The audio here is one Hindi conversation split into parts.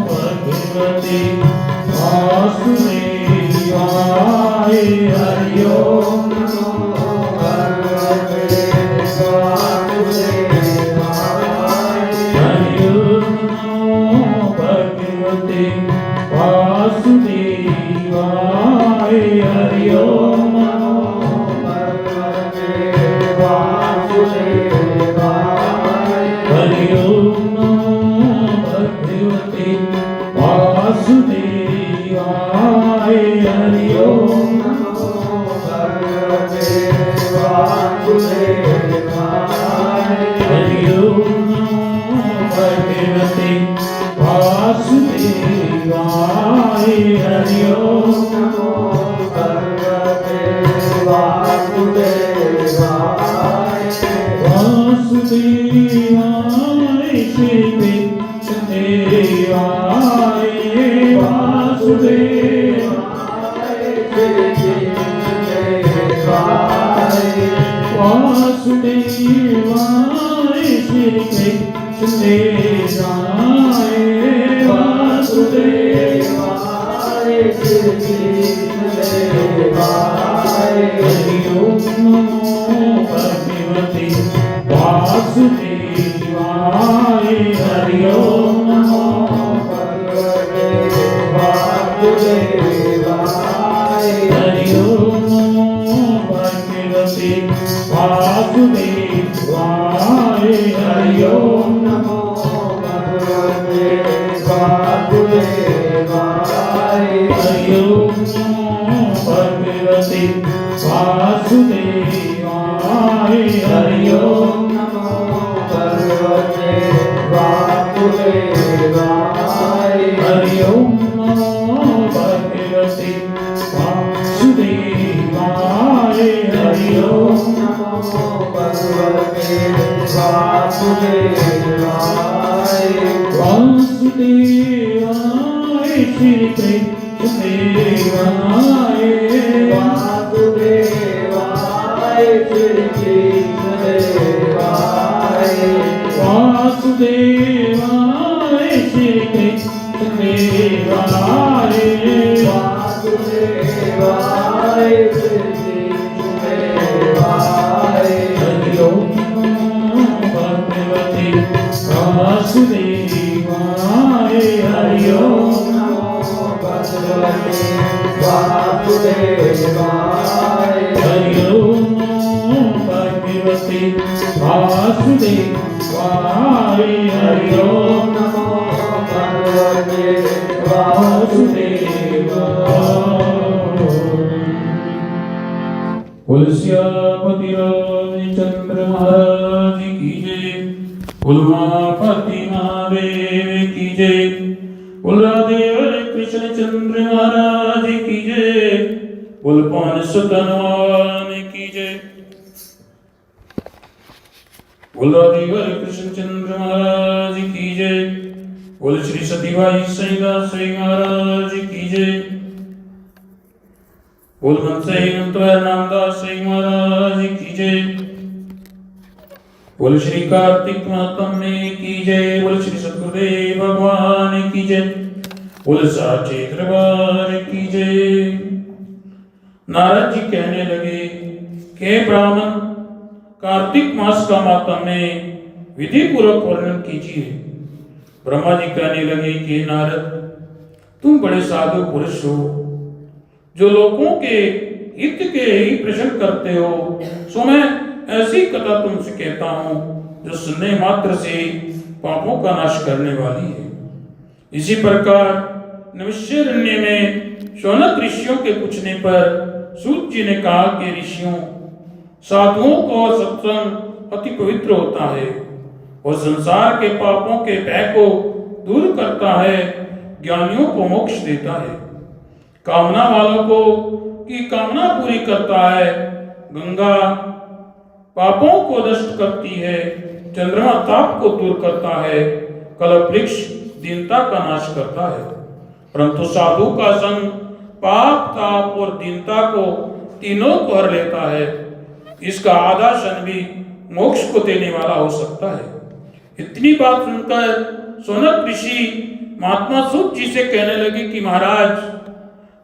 भगवते वासुदेवाय हरि ओम नमो भगवते वासुदेवाय हरि ओम नमो भगवते वासुदेवाय हरि ओम नमो भगवते वासुदेवाय हरि ओम नमो भगवते वासुदेवाय हरि ओम नमो भगवते वासुदेवाय हरि ओम नमो भगवते वासुदेवाय हरि ओम नमो भगवते वासुदेवाय वासुदेवाय श्री कृष्णदेवाय वासुदेवाय श्री कृष्णदेवाय वासुदेवाय श्री कृष्णदेवाय वासुदेवाय श्री कृष्णदेवाय हरि ओम नमो भगवते वासुदेवाय हरि ओम नमो भगवते वासुदेवाय हरि ओम नमो भगवते वासुदेवाय हरि ओम नमो भगवते वासुदेवाय हरि ओम नमो भगवते वासुदेवाय हरि ओम नमो भगवते वासुदेवाय हरि ओम नमो भगवते वासुदेवाय हरि ओम नमो भगवते वासुदेवाय वासुदेवाय श्री कृष्णदेवाय वासुदेवाय श्री कृष्णदेवाय वासुदेवाय श्री कृष्णदेवाय वासुदेवाय श्री कृष्णदेवाय हरि ओम नमो भगवते वासुदेवाय हरि ओम नमो भगवते वासुदेवाय हरि ओम नमो भगवते वासुदेवाय हरि ओम नमो भगवते वासुदेवाय। तुलसियापति रामचंद्र महाराज की जय। उलमापति महादेव की जय। उल्लादेव कृष्ण चंद्र महाराज की जय। उलपान सुतनवान की जय। उल्लादेव कृष्ण चंद्र महाराज की जय। उल श्री सतीबाई सईदास महाराज की जय। उल मनसई नामदास महाराज की जय। बोल श्री कार्तिक महात्म्य की जय। बोल श्री सतगुरुदेव भगवान की जय। बोल साचे दरबार की जय। नारद जी कहने लगे कि ब्राह्मण, कार्तिक मास का महात्म्य विधि पूर्वक वर्णन कीजिए। ब्रह्मा जी कहने लगे कि नारद, तुम बड़े साधु पुरुष हो, जो लोगों के हित के ही प्रश्न करते हो, सो मैं ऐसी कथा तुमसे कहता हूं जो सुनने मात्र से पापों का नाश करने वाली है। इसी प्रकार नैमिषारण्य में शौनक ऋषियों के पूछने पर सूत जी ने कहा कि ऋषियों, साधुओं का सत्संग अति पवित्र होता है और संसार के पापों के भय को दूर करता है, ज्ञानियों को मोक्ष देता है, कामना वालों को की कामना पूरी करता है। गंगा पापों को नष्ट करती है, चंद्रमा ताप को दूर करता है, कल्प वृक्ष दीनता का नाश करता है। परंतु साधु का संग पाप, ताप और दीनता को तीनों को हर लेता है। इसका आधा क्षण भी मोक्ष को देने वाला हो सकता है। इतनी बात सुनकर सोनक ऋषि महात्मा सूत जी से कहने लगे कि महाराज,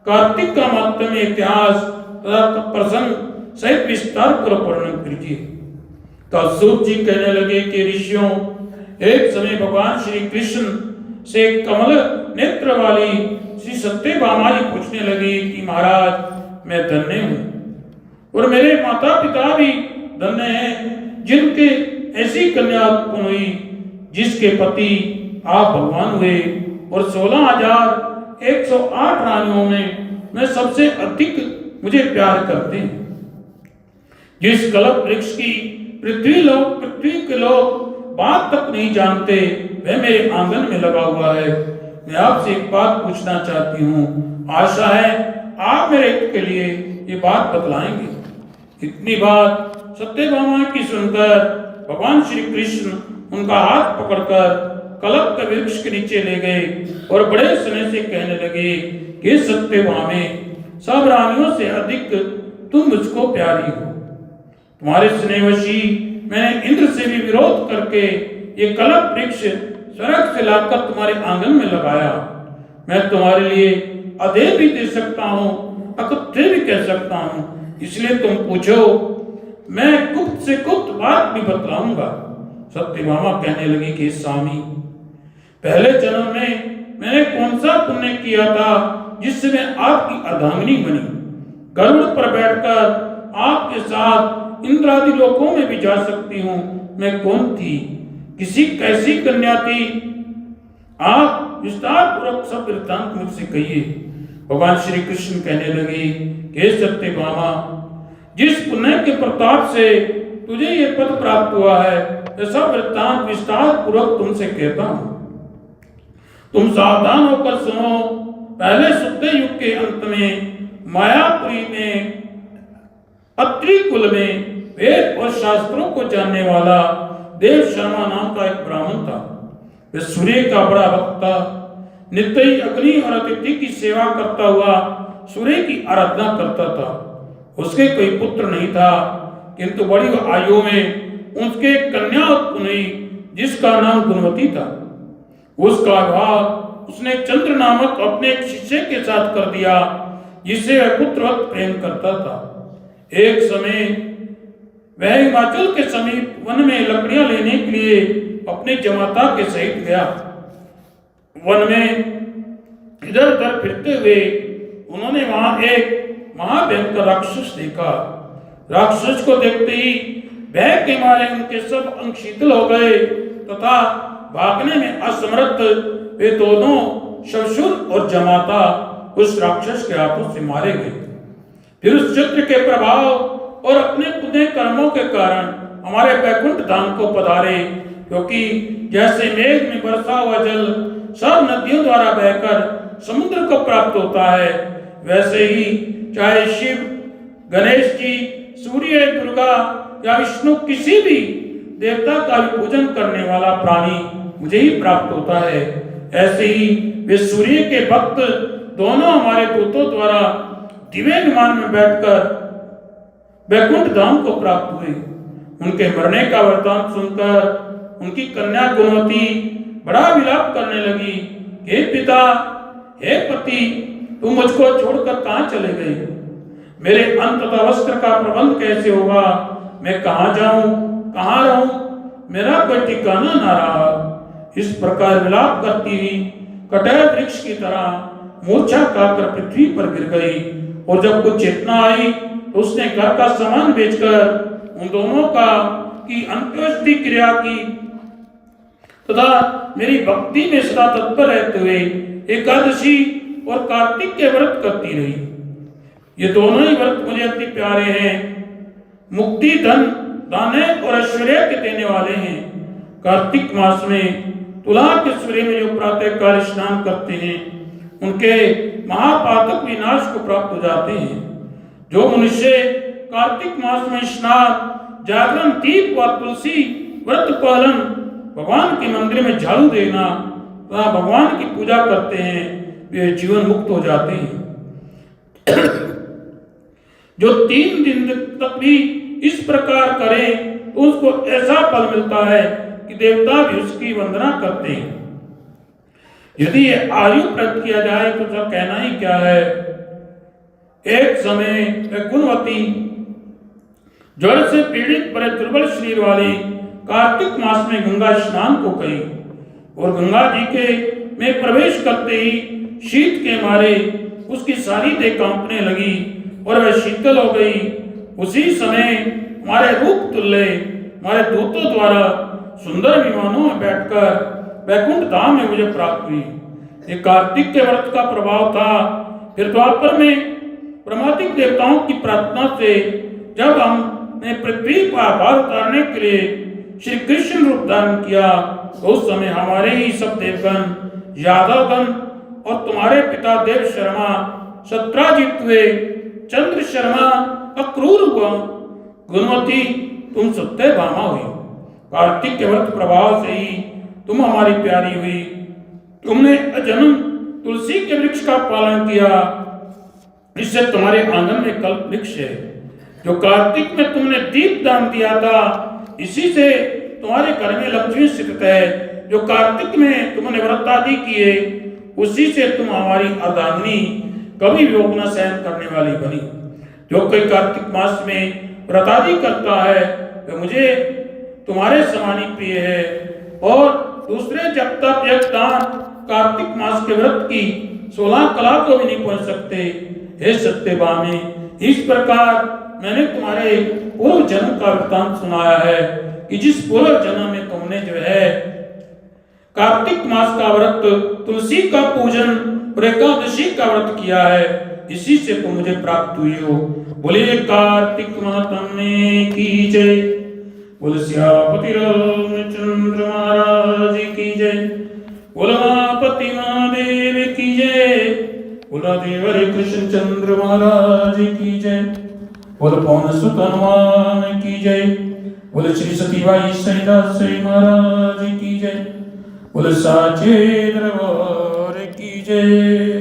कार्तिक का महत्वपूर्ण इतिहास तथा प्रसंग सहित विस्तार पूर्वक वर्णन कीजिए। तो सूत जी कहने लगे कि ऋषियों, एक समय भगवान श्री कृष्ण से कमल नेत्र वाली श्री सत्यभामा जी पूछने लगी कि महाराज, मैं धन्य हूँ और मेरे माता पिता भी धन्य हैं जिनके ऐसी कन्या उत्पन्न हुई जिसके पति आप भगवान हुए, और 16,108 रानियों में मैं सबसे अधिक मुझे प्यार करते हैं। जिस कल्प वृक्ष की पृथ्वी के लोग बात तक नहीं जानते, वह मेरे आंगन में लगा हुआ है। मैं आपसे एक बात पूछना चाहती हूँ, आशा है आप मेरे हित के लिए ये बात बतलाएंगे। इतनी बात सत्यभामा की सुनकर भगवान श्री कृष्ण उनका हाथ पकड़कर कल्प के वृक्ष के नीचे ले गए और बड़े स्नेह से कहने लगे कि सत्यभामे, सब रानियों से अधिक तुम मुझको प्यारी हो। तुम्हारे स्नेहवशी मैंने इंद्र से भी विरोध करके ये कल्प वृक्ष स्वर्ग से लाकर तुम्हारे आंगन में लगाया। मैं तुम्हारे लिए अधे भी दे सकता हूँ, अकुत्थे भी कह सकता हूँ, इसलिए तुम पूछो, मैं गुप्त से गुप्त बात भी बतलाऊंगा। सत्यभामा कहने लगी कि स्वामी, पहले जन्म में मैंने कौन सा पुण्य किया था जिससे मैं आपकी अर्धांगिनी बनी? गरुड़ पर बैठकर आपके साथ इंद्रादि लोकों में भी जा सकती हूँ। मैं कौन थी? किसी कैसी कन्या थी? आप विस्तार पूर्वक सब वृत्तांत मुझसे कहिए। भगवान श्री कृष्ण कहने लगे कि सत्यभामा, जिस पुण्य के प्रताप से तुझे ये पद प्राप्त हुआ है, ऐसा वृत्तांत विस्तार पूर्वक तुमसे कहता हूं। तुम सावधान होकर सुनो। पहले सत्य युग के अंत में मायापुरी में अत्रि कुल में वेद और शास्त्रों को जानने वाला देव शर्मा नाम का एक ब्राह्मण था। वह सूर्य का बड़ा भक्त था। नित्य ही अग्नि और अतिथि की सेवा करता हुआ सूर्य की आराधना करता था। उसके कोई पुत्र नहीं था, किंतु बड़ी आयु में उसके कन्या उत्पन्न हुई जिसका नाम गुणवती था। उसका विवाह उसने चंद्र नामक अपने एक शिष्य के साथ कर दिया जिसे वह पुत्रवत प्रेम करता था। एक समय वह हिमाचल के समीप वन में लकड़ियां लेने के लिए अपने जमाता के सहित गया। वन में इधर उधर फिरते हुए उन्होंने वहां एक महाभयंकर राक्षस देखा। राक्षस को देखते ही भय के मारे उनके सब अंग शीतल हो गए तथा भागने में असमर्थ वे दोनों शवशुर और जमाता उस राक्षस के हाथों से मारे गए। फिर उस चित्र के प्रभाव और अपने पुण्य कर्मों के कारण हमारे बैकुंठ धाम को पधारे, क्योंकि जैसे मेघ में बरसा हुआ जल सब नदियों द्वारा बहकर समुद्र को प्राप्त होता है, वैसे ही चाहे शिव, गणेश जी, सूर्य, दुर्गा या विष्णु किसी भी देवता का भी पूजन करने वाला प्राणी मुझे ही प्राप्त होता है। ऐसे ही वे सूर्य के भक्त दोनों हमारे दूतों द्वारा दिव्य विमान में बैठकर बैकुंठ धाम को प्राप्त हुए। उनके मरने का वृतांत सुनकर उनकी कन्या गुणवती बड़ा विलाप करने लगी। हे पिता, हे पति, तुम मुझको छोड़कर कहां चले गए? मेरे अंत तथा वस्त्र का प्रबंध कैसे होगा? मैं कहां जाऊं, कहां रहूं? मेरा कोई ठिकाना ना रहा। इस प्रकार विलाप करती हुई कटहल वृक्ष की तरह मूर्छा खाकर पृथ्वी पर गिर गई, और जब कुछ चेतना आई तो उसने घर का सामान बेचकर उन दोनों का की अंत्येष्टि क्रिया की तथा मेरी भक्ति में सदा तत्पर रहते हुए एकादशी और कार्तिक के व्रत करती रही। ये दोनों ही व्रत मुझे अति प्यारे हैं। मुक्ति, धन, दाने और ऐश्वर्य के देने वाले हैं। कार्तिक मास में तुला के सूर्य में जो प्रातः काल स्नान करते हैं उनके महापातक विनाश को प्राप्त हो जाते हैं। जो मनुष्य कार्तिक मास में स्नान, जागरण, दीप व तुलसी व्रत पालन, भगवान के मंदिर में झाड़ू देना तथा भगवान की पूजा करते हैं, वे जीवन मुक्त हो जाते हैं। जो 3 दिन तक भी इस प्रकार करे तो उसको ऐसा फल मिलता है कि देवता भी उसकी वंदना करते हैं। यदि ये आयु प्राप्त किया जाए तो उसका कहना ही क्या है। एक समय एक गुणवती ज्वर से पीड़ित बड़े दुर्बल शरीर वाली कार्तिक मास में गंगा स्नान को गई और गंगा जी के में प्रवेश करते ही शीत के मारे उसकी सारी देह कांपने लगी और वह शीतल हो गई। उसी समय हमारे रूप तुल्य हमारे दूतों द्वारा सुंदर विमानों में बैठकर वैकुंठ धाम में मुझे प्राप्त हुई। ये कार्तिक के व्रत का प्रभाव था। फिर द्वापर में ब्रह्मादिक देवताओं की प्रार्थना से जब हमने पृथ्वी पर आभार उतारने के लिए श्री कृष्ण रूप धारण किया तो उस समय हमारे ही सब देवगण यादवगण और तुम्हारे पिता देव शर्मा सत्राजित हुए, चंद्र शर्मा अक्रूर हुआ, गुणवती तुम सत्यभामा हुई। कार्तिक के व्रत प्रभाव से ही तुम हमारी प्यारी हुई। तुमने अजन्म तुलसी के वृक्ष का पालन किया, इससे तुम्हारे आंगन में कल्प वृक्ष है। जो कार्तिक में तुमने दीप दान दिया था, इसी से तुम्हारे घर में लक्ष्मी स्थित है। जो कार्तिक में तुमने व्रत आदि किए, उसी से तुम हमारी अर्धांगिनी कभी वियोग न सहन करने वाली बनी। जो कोई कार्तिक मास में व्रत आदि करता है वह मुझे तुम्हारे समान ही प्रिय है। और दूसरे जब तक यज्ञदान कार्तिक मास के व्रत की 16 कला को भी नहीं पहुंच सकते। हे सत्यभामे, इस प्रकार मैंने तुम्हारे पूर्व जन्म का वृत्तांत सुनाया है कि जिस पूर्व जन्म में तुमने जो है कार्तिक मास का व्रत, तुलसी का पूजन और एकादशी का व्रत किया है, इसी से तुम मुझे प्राप्त हुई हो। बोले कार्तिक महात्म्य की जय। बोल श्यामपति रामचंद्र महाराज की जय। बोल मापति महादेव की जय। बोल देव हरे कृष्ण चंद्र महाराज की जय। बोल पवन सुत हनुमान की जय। बोल श्री सतीबाई सहिता श्री महाराज की जय। बोल साचे दरबार की जय।